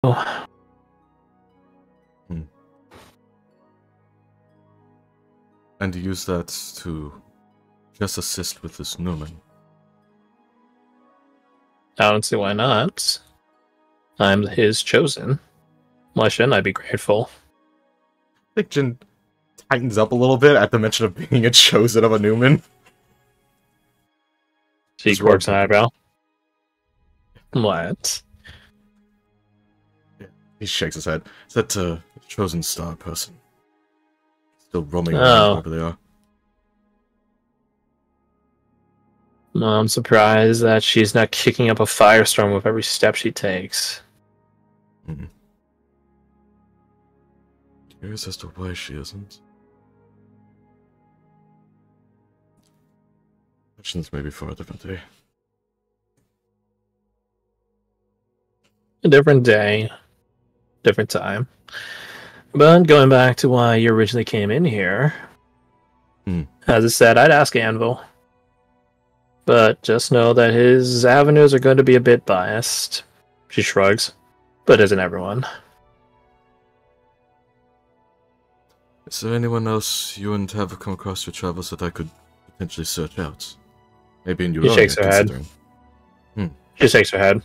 Oh, Hmm. And use that to just assist with this Newman. I don't see why not. I'm his chosen. Why shouldn't I be grateful? I think Jin tightens up a little bit at the mention of being a chosen of a Newman. She quirks an eyebrow. What? Yeah. He shakes his head. Is that a chosen star person? Still roaming around Oh, wherever they are. no, I'm surprised that she's not kicking up a firestorm with every step she takes. Hmm. Curious as to why she isn't. Questions maybe for a different day. A different day, different time. But going back to why you originally came in here, as I said, I'd ask Anvil. But just know that his avenues are going to be a bit biased. She shrugs. But isn't everyone? Is there anyone else you and have come across your travels that I could potentially search out? Maybe in Euronia, She shakes her head. She shakes her head.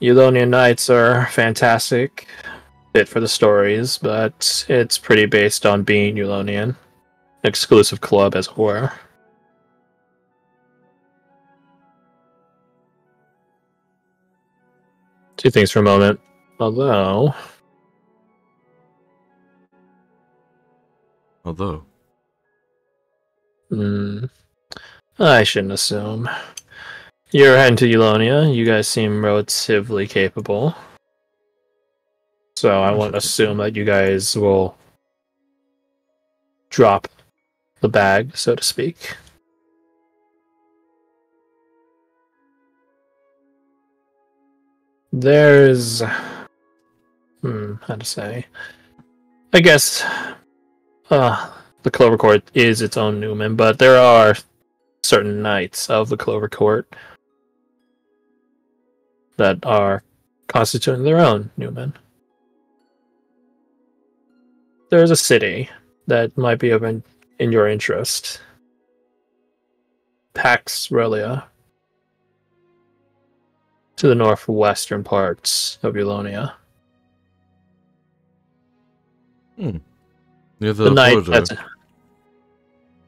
Eulonian Knights are fantastic. Fit for the stories, but it's pretty based on being Eulonian. Exclusive club, as it were. She thinks for a moment. Although... I shouldn't assume. You're heading to Eulonia. You guys seem relatively capable. So I won't assume that you guys will drop the bag, so to speak. There's... how to say... I guess... the Clover Court is its own Newman, but there are certain knights of the Clover Court that are constituting their own Newman. There's a city that might be of in your interest. Pax Relia. To the northwestern parts of Eulonia. Near the night border. that's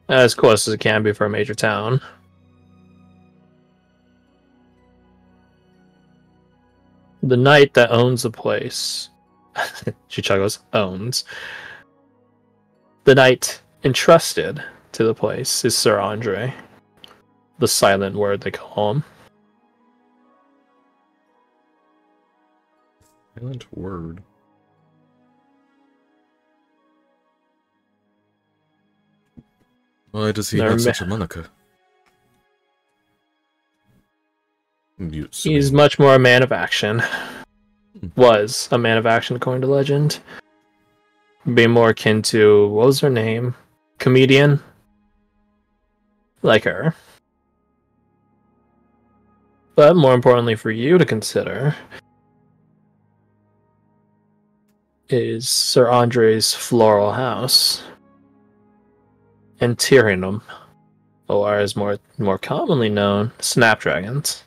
as close as it can be for a major town. The knight that owns the place, she chuckles, owns. The knight entrusted to the place is Sir Andre, the silent word they call him. Silent word. Why does he have such a moniker? He's much more a man of action. Was a man of action according to legend. Be more akin to, what was her name? Comedian? Like her. But more importantly for you to consider is Sir Andre's floral house. And Tyranum, or as more commonly known, Snapdragons.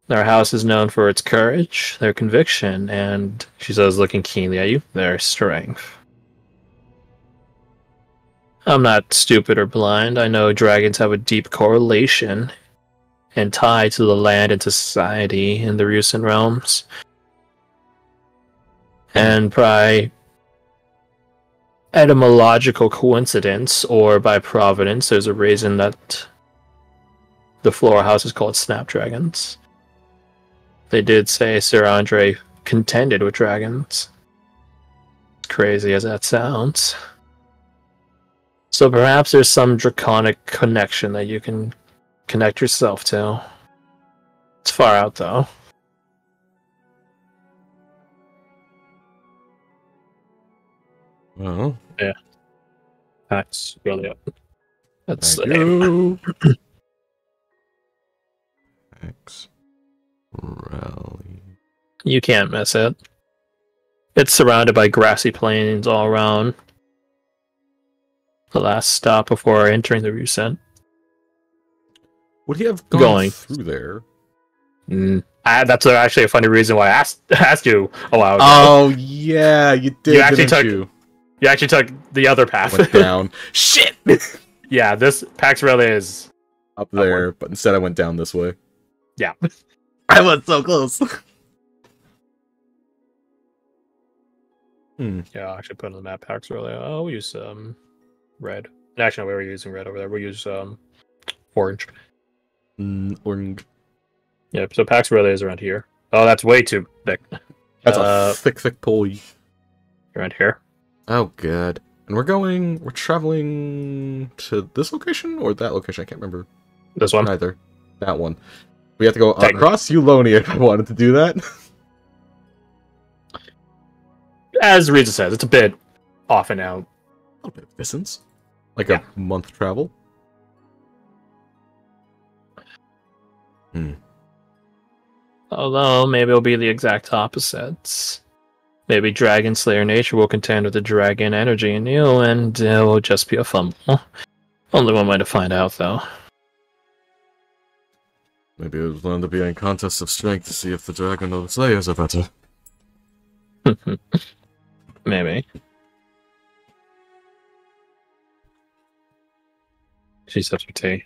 Their house is known for its courage, their conviction, and, she says looking keenly at you, their strength. I'm not stupid or blind. I know dragons have a deep correlation and tie to the land and to society in the recent realms. And by etymological coincidence or by providence, there's a reason that the floral house is called Snapdragons. They did say Sir Andre contended with dragons. Crazy as that sounds. So perhaps there's some draconic connection that you can connect yourself to. It's far out, though. Well, yeah. That's really up. That's the name. X Rally. You can't miss it. It's surrounded by grassy plains all around. The last stop before entering the Rusent. Would he have gone Going through there? That's actually a funny reason why I asked you a while ago. Oh yeah, you did. You actually took. You? You actually took the other path. Went down. Shit. Yeah, this Pax Relay is up there, upward. but instead I went down this way. Yeah. I was so close. Yeah, I'll actually put on the map Pax Relay. Oh, we use red. Actually, no, we were using red over there. We use orange. Orange. Yeah, so Pax Relay is around here. Oh, that's way too thick. That's a thick pulley. Around here. Oh god. And we're traveling to this location or that location? I can't remember. This one? Neither. That one. We have to go across Eulonia if I wanted to do that. As Reza says, it's a bit off and out. A little bit of distance. Like a month travel. Although, maybe it'll be the exact opposites. Maybe Dragon Slayer nature will contend with the dragon energy in you, and it will just be a fumble. Only one way to find out, though. Maybe it will end up being a contest of strength to see if the dragon or the slayers are better. Maybe. She sips her tea.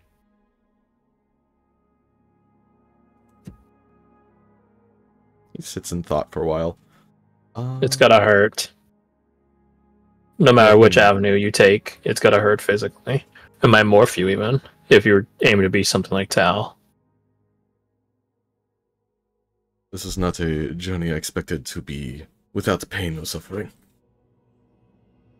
He sits in thought for a while. It's gotta hurt. No matter which avenue you take, it's gotta hurt physically. It might morph you even, if you're aiming to be something like Tao. This is not a journey I expected to be without pain or suffering.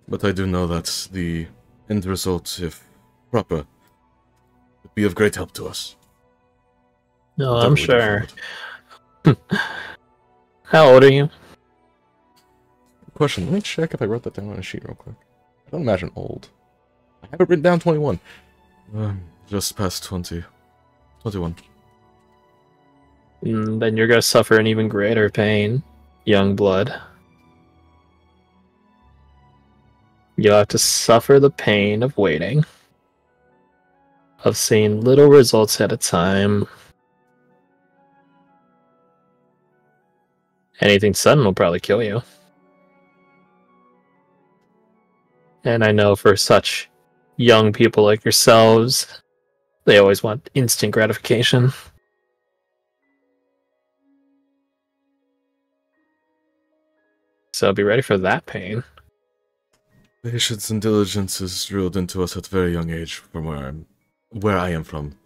But I do know that the end result, if proper, would be of great help to us. No, I'm sure. How old are you? Question, let me check if I wrote that down on a sheet real quick. I don't imagine old. I have it written down 21. Just past 20. 21. Then you're gonna suffer an even greater pain, young blood. You'll have to suffer the pain of waiting. Of seeing little results at a time. Anything sudden will probably kill you. And I know for such young people like yourselves, they always want instant gratification. So be ready for that pain. Patience and diligence is drilled into us at a very young age from where I am from.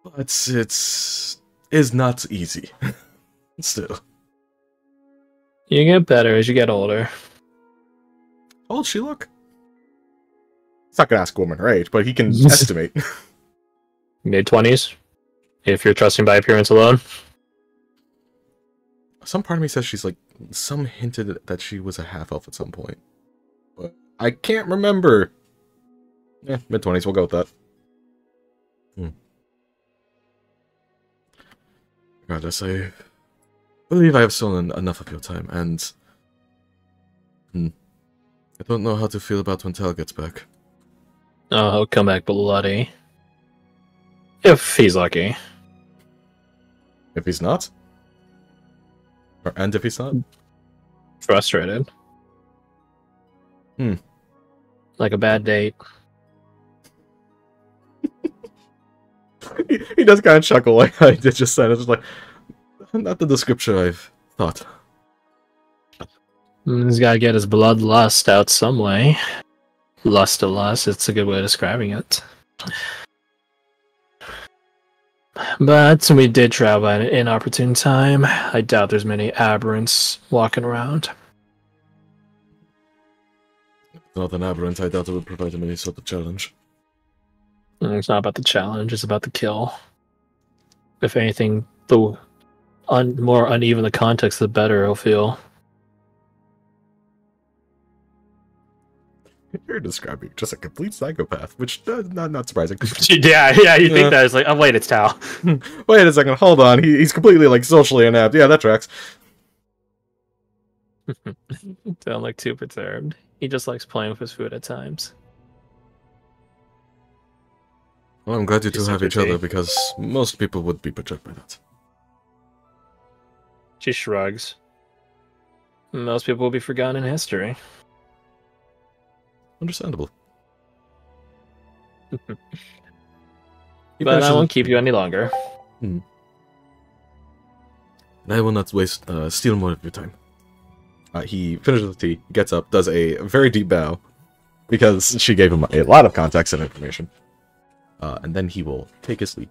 But it's not easy. Still. You get better as you get older. How old she look? He's not gonna ask a woman her age, but he can estimate. Mid-20s? If you're trusting by appearance alone? Some part of me says she's like... Some hinted that she was a half-elf at some point. But I can't remember. Yeah, mid-20s, we'll go with that. Regardless, I believe I have stolen enough of your time, and... I don't know how to feel about when Tal gets back. Oh, he'll come back bloody. If he's lucky. If he's not? And if he's not? Frustrated. Like a bad date. he does kind of chuckle like I did just then. It's just like, not the description I've thought. He's gotta get his bloodlust out some way. Lust to lust, it's a good way of describing it. But we did travel at an inopportune time. I doubt there's many aberrants walking around. If it's not an aberrant, I doubt it would provide him any sort of challenge. It's not about the challenge, it's about the kill. If anything, the more uneven the context, the better he'll feel. You're describing just a complete psychopath, which not surprising. Yeah, you think that. It's like, oh, wait, it's Tao. Wait a second, hold on. He's completely, like, socially inept. Yeah, that tracks. Don't look too perturbed. He just likes playing with his food at times. Well, I'm glad you two She's have each sympathy. other, because most people would be perturbed by that. She shrugs. Most people will be forgotten in history. Understandable. But I won't keep you any longer. And I will not waste, steal more of your time. He finishes the tea, gets up, does a very deep bow, because she gave him a lot of context and information. And then he will take his leave.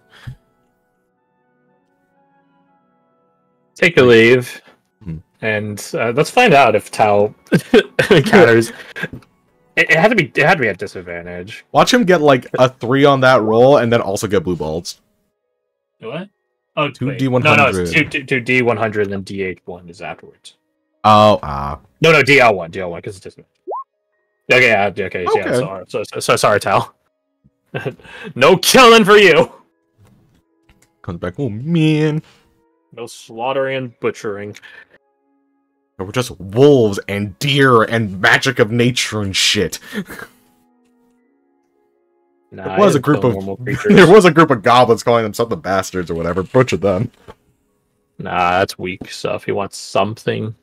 Take a leave. And let's find out if Tao encounters. It had to be at disadvantage. Watch him get like a 3 on that roll, and then also get blue balls. What? Oh, 2d100. No, it's 2d100 and then d8 is afterwards. Oh, No, DL1, because it's disadvantage. Okay, yeah, okay. Yeah, so sorry, Tao. No killing for you. comes back. Oh man, No slaughtering and butchering. we're just wolves and deer and magic of nature and shit. Nah, There was a group of goblins calling themselves the bastards or whatever. Butchered them. Nah, that's weak stuff. He wants something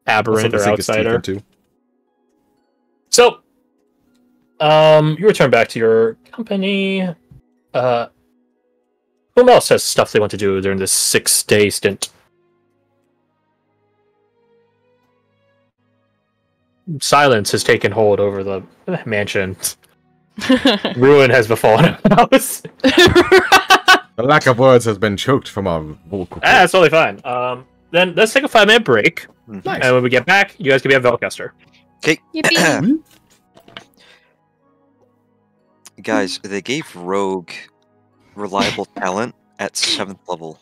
aberrant or outsider. So, you return back to your company. Who else has stuff they want to do during this 6-day stint? Silence has taken hold over the mansion. Ruin has befallen our house. The lack of words has been choked from our vocal. That's totally fine. Then let's take a 5-minute break. Nice. And when we get back, you guys can be at Velcaster. Okay. Yippee. Guys, they gave Rogue reliable talent at 7th level.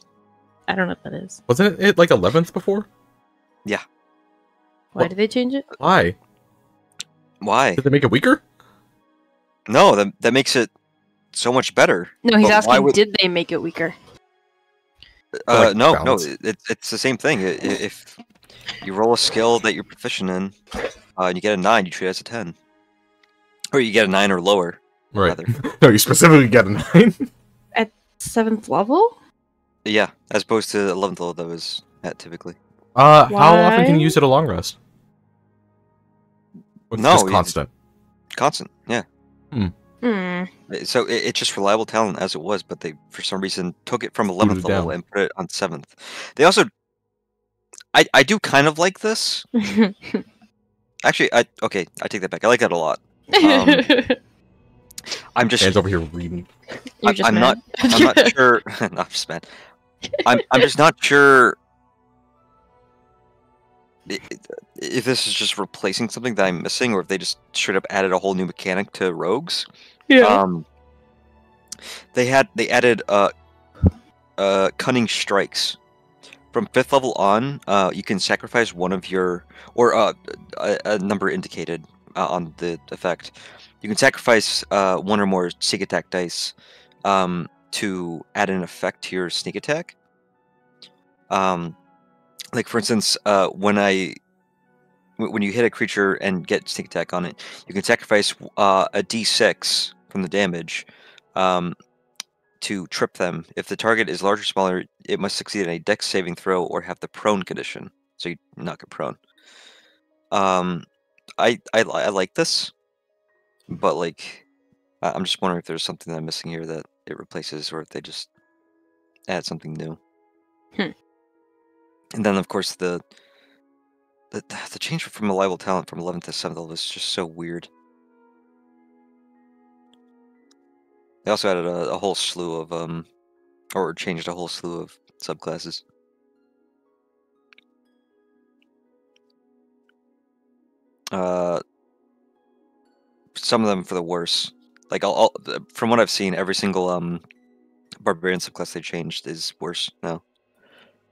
I don't know what that is. Wasn't it like 11th before? Why did they change it? Why? Why? Did they make it weaker? No, that makes it so much better. No, he's But why asking, would- did they make it weaker? Like No, balance. it's the same thing. If you roll a skill that you're proficient in, and you get a 9, you treat it as a 10. Or you get a 9 or lower. Right. Rather. No, you specifically get a 9. 7th level? Yeah, as opposed to 11th level that was at typically. How often can Why? you use it a long rest? Or No, just you- constant. Constant, yeah. Hmm. So it's just reliable talent as it was, but they, for some reason, took it from Booted 11th it level down. and put it on 7th. They also... I do kind of like this. Actually, I take that back. I like that a lot. I'm just... Dan's over here reading. You're just I'm mad. not sure... no, I'm just mad. I'm just not sure... if this is just replacing something that I'm missing, or if they just straight up added a whole new mechanic to rogues. Yeah. They added cunning strikes. From 5th level on, you can sacrifice one of your, or a number indicated on the effect. You can sacrifice one or more sneak attack dice to add an effect to your sneak attack. Like for instance, when you hit a creature and get sneak attack on it, you can sacrifice a d6 from the damage to trip them. If the target is larger or smaller, it must succeed in a dex saving throw or have the prone condition, so you not get prone. I like this, but like I'm just wondering if there's something that I'm missing here that it replaces, or if they just add something new. And then of course the change from reliable talent from 11th to 7th level is just so weird. They also added a whole slew of or changed a whole slew of subclasses. Some of them for the worse. Like from what I've seen, every single barbarian subclass they changed is worse now,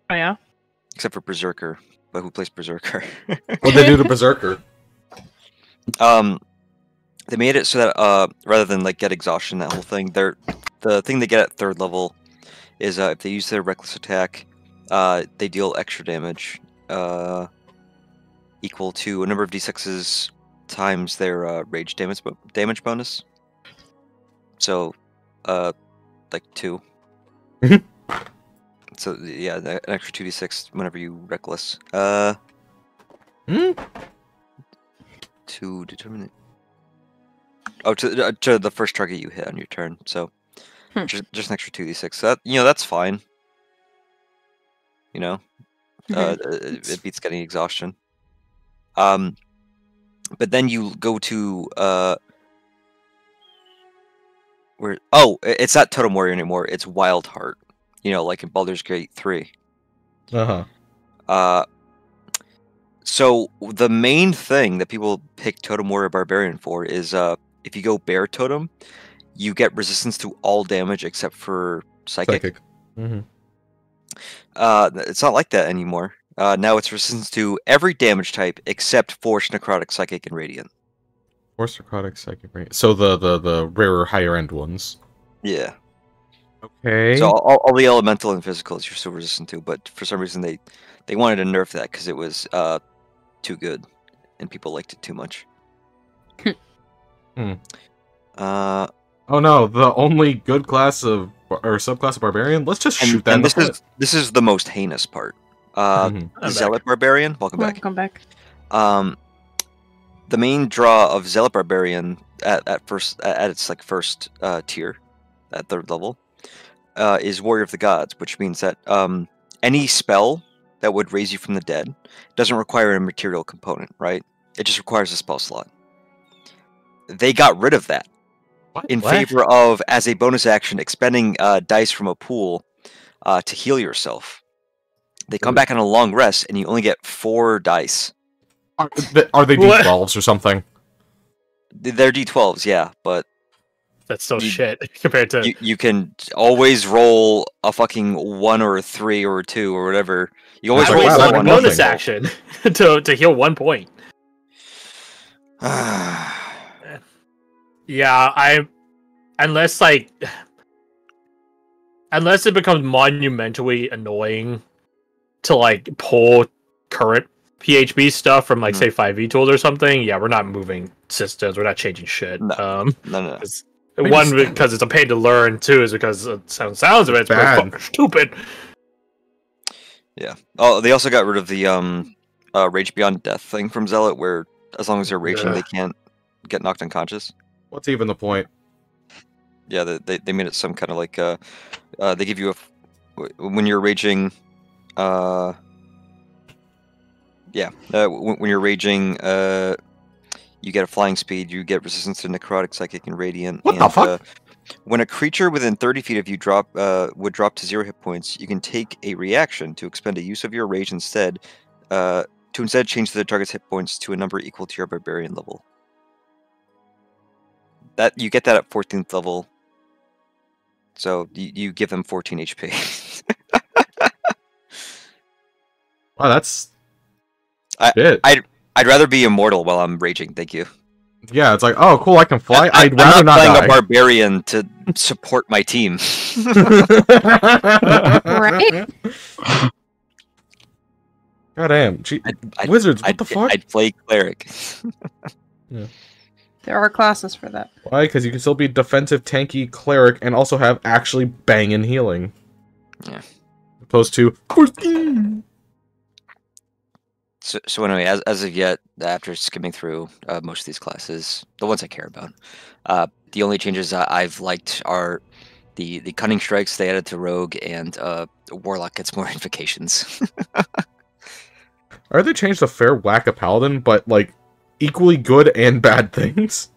Oh, yeah? except for Berserker. But who plays Berserker? What'd they do to Berserker? they made it so that rather than like get exhaustion, that whole thing, the thing they get at 3rd level is if they use their reckless attack, they deal extra damage equal to a number of d6s times their rage damage bonus. So, like 2. So yeah, an extra 2d6 whenever you reckless. To determine it. Oh, to the first target you hit on your turn. So just an extra 2d6. So that that's fine. It beats getting exhaustion. But then you go to where? Oh, it's not Totem Warrior anymore. It's Wild Heart. Like in Baldur's Gate 3. So the main thing that people pick Totem Warrior Barbarian for is if you go Bear Totem, you get resistance to all damage except for Psychic. It's not like that anymore. Now it's resistance to every damage type except Force, Necrotic, Psychic, and Radiant. Force, Necrotic, Psychic, Radiant. So the rarer, higher end ones. Yeah. Okay. So all the elemental and physicals you're still resistant to, but for some reason they wanted to nerf that because it was too good, and people liked it too much. Oh no, the only good class or subclass of barbarian. Let's just shoot that. And this is the most heinous part. Zealot Barbarian. Welcome back. The main draw of Zealot Barbarian at its like first tier, at 3rd level, is Warrior of the Gods, which means that any spell that would raise you from the dead doesn't require a material component, right? It just requires a spell slot. They got rid of that in favor of, as a bonus action, expending dice from a pool to heal yourself. They come back on a long rest, and you only get 4 dice. Are they D12s or something? They're D12s, yeah, but that's still shit compared to... You can always roll a fucking 1 or a 3 or a 2 or whatever. You always roll a bonus action to heal 1 point. Yeah, unless it becomes monumentally annoying to like pull current PHB stuff from like say 5e tools or something, yeah, we're not moving systems, we're not changing shit. No. One, because it's a pain to learn. 2 is because it sounds of it, it's fucking stupid. Yeah. Oh, they also got rid of the Rage Beyond Death thing from Zealot, where as long as they're raging, they can't get knocked unconscious. What's even the point? Yeah, they made it some kind of like they give you when you're raging. When you're raging, you get a flying speed. You get resistance to necrotic, psychic, and radiant. What the fuck? When a creature within 30 feet of you would drop to 0 hit points, you can take a reaction to expend a use of your rage instead. To instead change the target's hit points to a number equal to your barbarian level. That you get that at 14th level. So you give them 14 HP. Wow, that's I'd rather be immortal while I'm raging. Thank you. Yeah, it's like, oh, cool, I can fly. I'd rather not playing die. A barbarian to support my team. Right? God damn. Wizards, what the fuck? I'd play cleric. Yeah. There are classes for that. Why? Because you can still be defensive, tanky, cleric, and also have actually banging healing. Yeah. Opposed to... So anyway, as of yet, after skimming through most of these classes, the ones I care about, the only changes I've liked are the cunning strikes they added to rogue, and warlock gets more invocations. Or they changed the fair whack of paladin, but like equally good and bad things.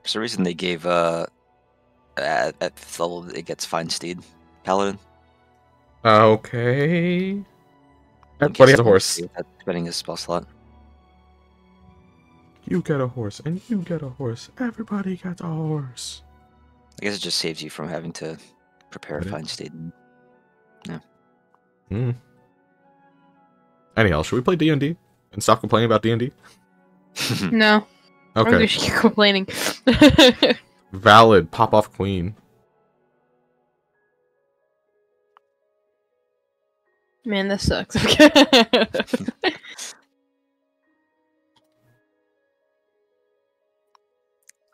For some reason, they gave at 5th level it gets Fine Steed Paladin. Okay. Everybody has a horse. Spending his spell slot. You get a horse, and you get a horse. Everybody gets a horse. I guess it just saves you from having to prepare a Fine Steed. Yeah. Hmm. Anyhow, should we play D&D and stop complaining about D&D? No. Okay. She keep complaining. Valid. Pop off queen. Man, this sucks.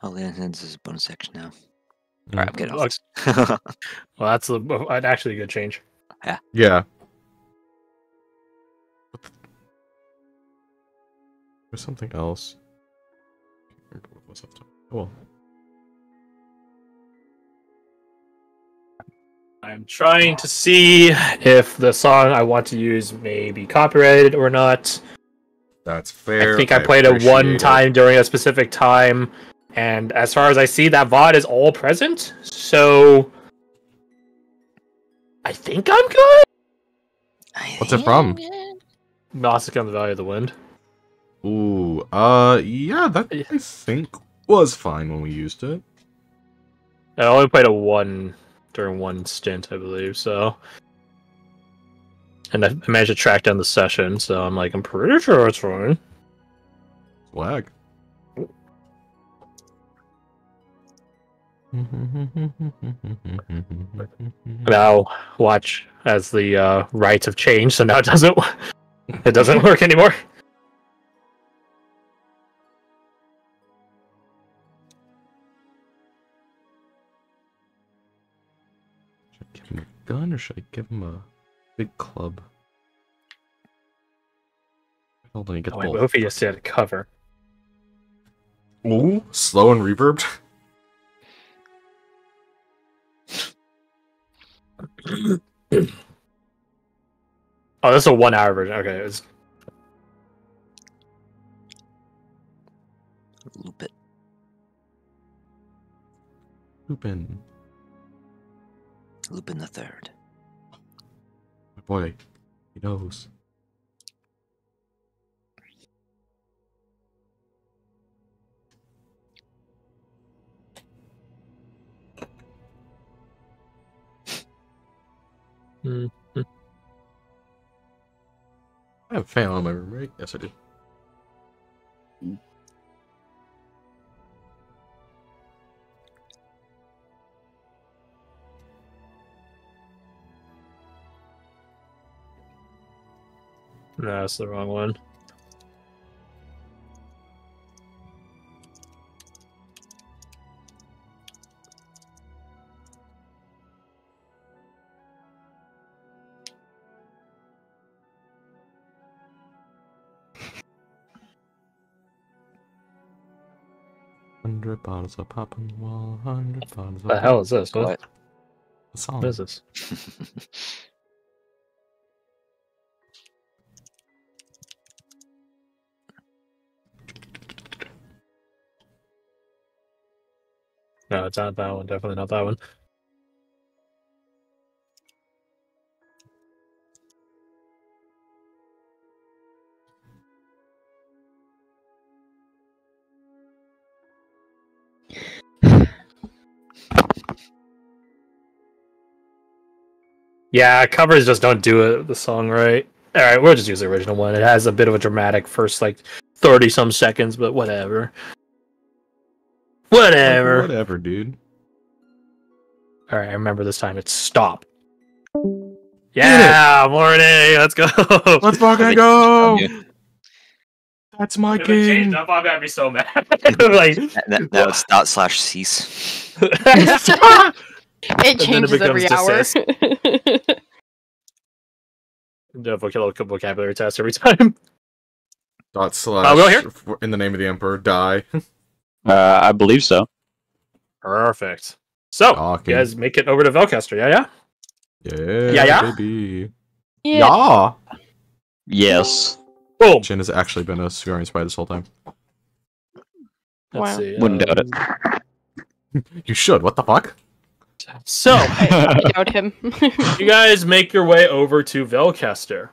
Oh, this is a bonus section now. Mm. Alright, I'm getting off Looks- this. Well, that's actually a good change. Yeah. There's something else. What's up? Oh, well. I'm trying to see if the song I want to use may be copyrighted or not. That's fair. I think I played it one appreciate time during a specific time, and as far as I see, that VOD is all present. So I think I'm good. What's it from? Nausicaa and the Valley of the Wind. Ooh, yeah, that I think was fine when we used it. I only played during one stint, I believe. So, and I managed to track down the session. So I'm like, I'm pretty sure it's fine. Swag. Now watch as the rights have changed, so now it doesn't work anymore. Should I give him a gun or should I give him a big club? Hold on, you get Oh, wait, both. what if he just had a cover? Ooh, slow and reverbed. Oh, this is a 1 hour version. Okay, it's Loop it. Lupin. Lupin the Third. My boy. He knows. I have a fan on my room, right? Yes, I do. no, that's the wrong one. Hundred bottles of popping wall, 100 bottles of What the hell is this? What? a song. What is this? No, it's not that one. Definitely not that one. Yeah, covers just don't do the song right. All right, we'll just use the original one. It has a bit of a dramatic first, like 30-some seconds, but whatever. Whatever. Whatever, dude. All right, I remember this time. It's stop. Yeah, morning. Let's go. Let's fucking go! That's my If it changed king! up, I'm gonna be so mad. Like, Now it's /cease. It then it changes every becomes hour. desist. vocabulary test every time. Dot / we're here? in the name of the emperor, die. I believe so. Perfect. So, Talking. you guys make it over to Velcaster, yeah? Yeah, yeah? baby. Yeah. Yeah! Yes. Boom. Jin has actually been a Sugarian spy this whole time. Let's Wow. see. Wouldn't doubt it. You should, what the fuck? So, I doubt him. you guys make your way over to Velcaster.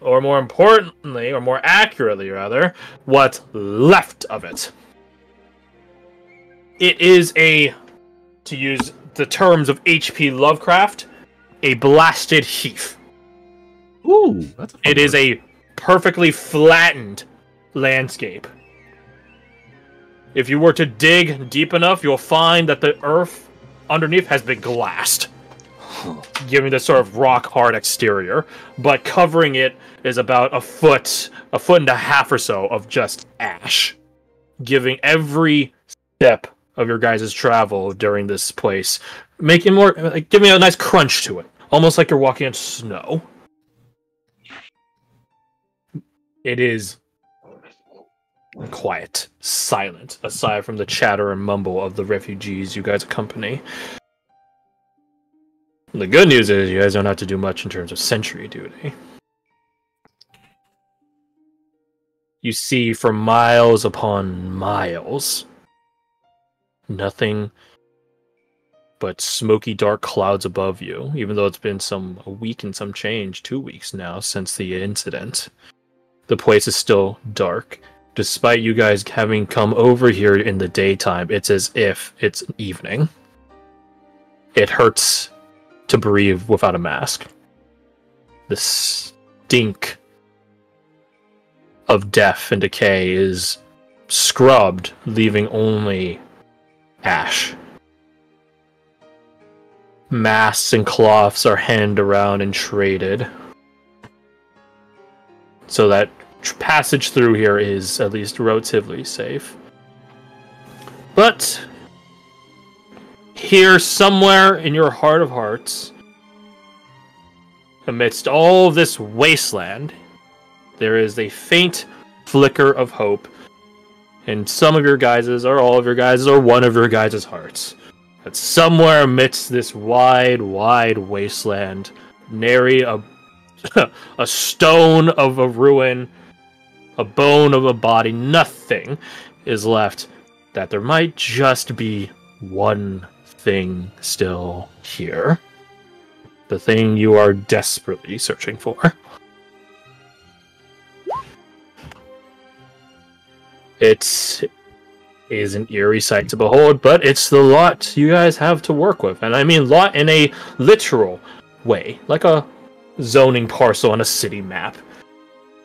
Or more importantly, or more accurately rather, what's left of it. It is to use the terms of H.P. Lovecraft, a blasted heath. Ooh, that's a fun It is word. a perfectly flattened landscape. If you were to dig deep enough, you'll find that the earth underneath has been glassed, giving this sort of rock-hard exterior, but covering it is about a foot and a half or so of just ash, giving every step of your guys' travel during this place, making more, like, giving a nice crunch to it, almost like you're walking on snow. It is quiet, silent, aside from the chatter and mumble of the refugees you guys accompany. The good news is you guys don't have to do much in terms of sentry duty. You see for miles upon miles, nothing but smoky dark clouds above you, even though it's been a week and some change, 2 weeks now since the incident. The place is still dark. Despite you guys having come over here in the daytime, it's as if it's evening. It hurts to breathe without a mask. The stink of death and decay is scrubbed, leaving only ash. Masks and cloths are handed around and traded, so that passage through here is at least relatively safe. But here, somewhere in your heart of hearts, amidst all this wasteland, there is a faint flicker of hope in some of your guys's, or all of your guys's, or one of your guys's hearts. That somewhere amidst this wide, wide wasteland, nary a stone of a ruin, a bone of a body, nothing is left, that there might just be one thing still here. The thing you are desperately searching for. It is an eerie sight to behold, but it's the lot you guys have to work with. And I mean lot in a literal way, like a zoning parcel on a city map.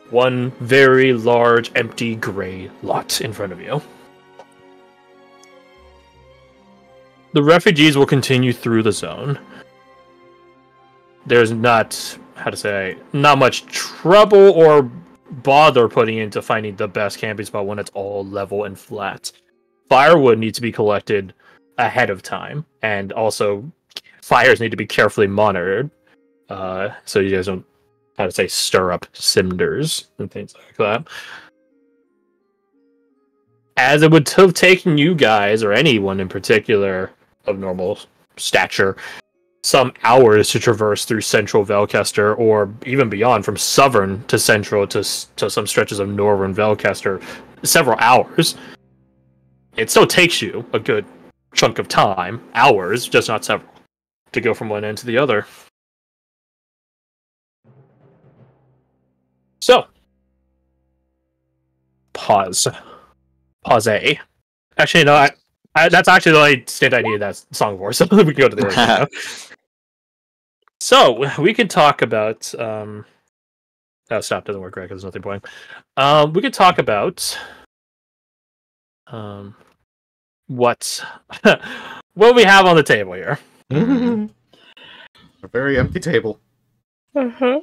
One very large, empty, gray lot in front of you. The refugees will continue through the zone. There's not much trouble or bother putting into finding the best camping spot when it's all level and flat. Firewood needs to be collected ahead of time, and also fires need to be carefully monitored, so you guys don't, stir up cinders and things like that. As it would have taken you guys, or anyone in particular of normal stature, some hours to traverse through central Velcaster, or even beyond, from southern to central to some stretches of northern Velcaster, several hours. It still takes you a good chunk of time, hours, just not several, to go from one end to the other. So, pause. Actually, no, that's actually the only state I needed that song for, so we can go to the other one. So, we can talk about... Oh, stop, doesn't work right, because there's nothing playing. We could talk about... what we have on the table here. A very empty table. Uh-huh.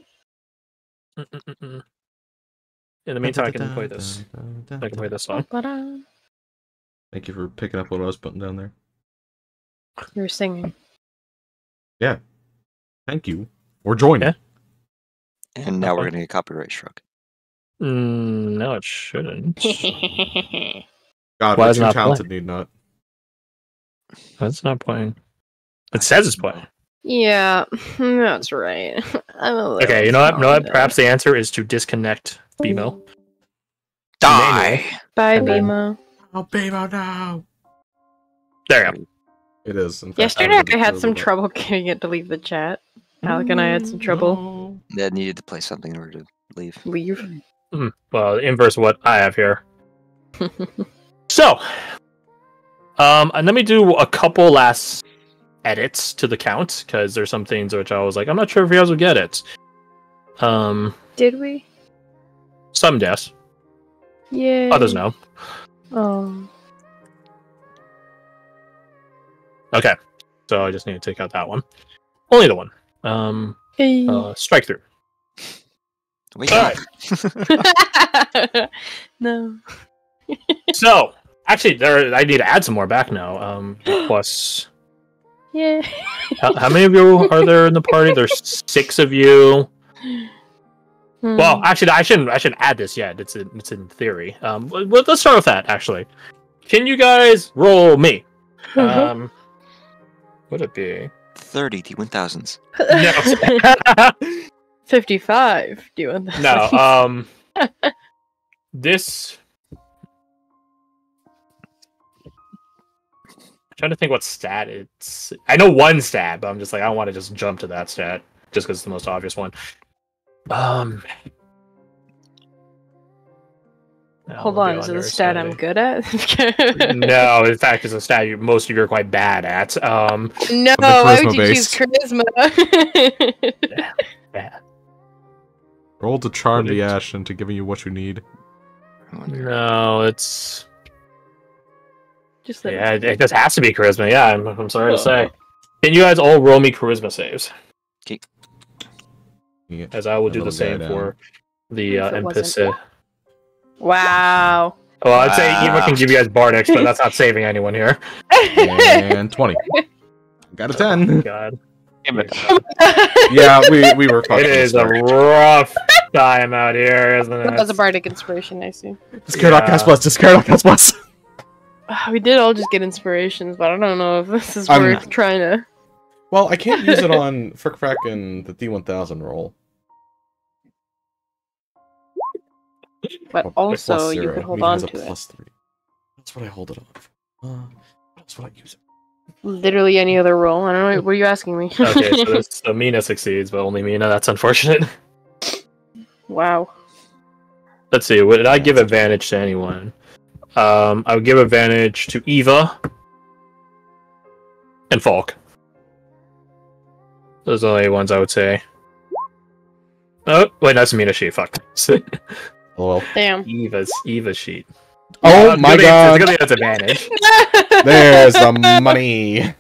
In the meantime, I can play this. I can play this song. Thank you for picking up what I was putting down there. You're singing. Yeah. Thank you. We're joining. Yeah. And now we're going to get copyright struck. No, it shouldn't. God, Why we're is it too not talented, need not. That's not playing. It says it's playing. Yeah, that's right. I'm a little Okay, you know what? talented. Perhaps the answer is to disconnect BMO. Die! Bye, And then- Bimo. Oh, Babo, no! There you go. It is. In fact, Yesterday I'm I had gonna some do trouble getting it to leave the chat. Alec and I had some trouble. That needed to play something in order to leave. Leave. Well, the inverse of what I have here. So, and let me do a couple last edits to the count, because there's some things which I was like, I'm not sure if you guys will get it. Did we? Some yes, Yeah. others no. Oh. Okay, so I just need to take out that one. Only the one. Strike through. Wait, All right. No. So actually, I need to add some more back now. Plus, Yeah. how many of you are there in the party? There's 6 of you. Well, actually, I shouldn't add this yet. It's in theory. Let's start with that. Actually, can you guys roll me? Would it be 30 D1000s. no? 55 doing that. No. This. I'm trying to think what stat it's. I know one stat, but I'm just like I don't want to just jump to that stat just because it's the most obvious one. No, Hold we'll on, be is it a stat I'm good at? No, in fact, it's a stat most of you are quite bad at. No, why would you choose charisma? Yeah. Roll to charm the ash into giving you what you need. No, it's Just it just has to be charisma. Yeah, I'm sorry to say. Can you guys all roll me charisma saves? As I will do the same for the NPC. Wow. Well, I'd say Eva can give you guys Bardics, but that's not saving anyone here. And 20. Got a 10. God. Yeah, we were fucking. It is a rough time out here, isn't it? That was a bardic inspiration, I see. Discard all cast plus. Discard all cast plus. We did all just get inspirations, but I don't know if this is worth trying to. Well, I can't use it on Frick Frack and the D1000 roll. But also, you could hold on to it. +3. That's what I hold it on for. What else would I use it? Literally any other roll. I don't know. What are you asking me? Okay, so Mina succeeds, but only Mina. That's unfortunate. Wow. Let's see. Would I give advantage to anyone? I would give advantage to Eva and Falk. Those are the only ones I would say. Oh, wait, that's Mina sheet. Fuck. Oh, well. Damn. Eva's sheet. Oh my god! It's gonna be advantage. There's the money.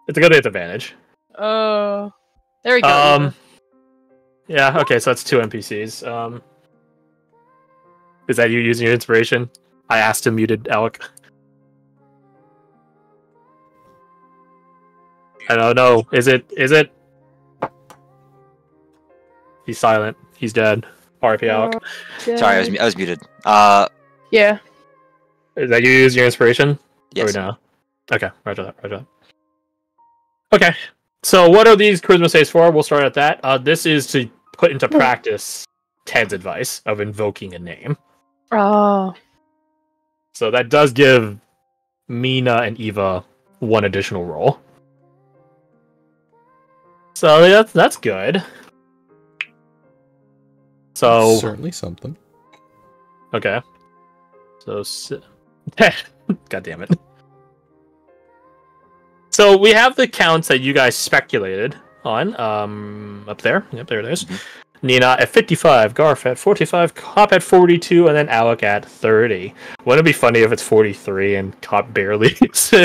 It's gonna be advantage. Oh, there we go. Yeah. Okay, so that's 2 NPCs. Is that you using your inspiration? I asked him. Muted Alec. I don't know. Is it? He's silent. He's dead. RP Alec. Sorry, I was muted. Yeah. Is that you using your inspiration? Yes. Or no? Okay, roger that. Okay, so what are these charisma saves for? We'll start at that. This is to put into practice Ted's advice of invoking a name. Oh. So that does give Mina and Eva 1 additional roll. So that's good. So certainly something. Okay. So God damn it. So we have the counts that you guys speculated on. Up there. Yep, there it is. Nina at 55, Garth at 45, Cop at 42, and then Alec at 30. Wouldn't it be funny if it's 43 and Cop barely? So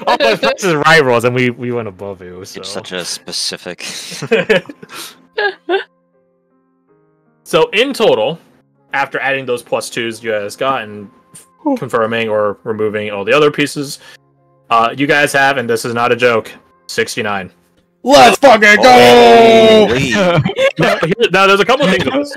all my versus rivals, and we went above you. So. It's such a specific. So in total, after adding those +2s you guys got and confirming or removing all the other pieces, you guys have, and this is not a joke, 69. Let's fucking go! Now, there's a couple of things with this.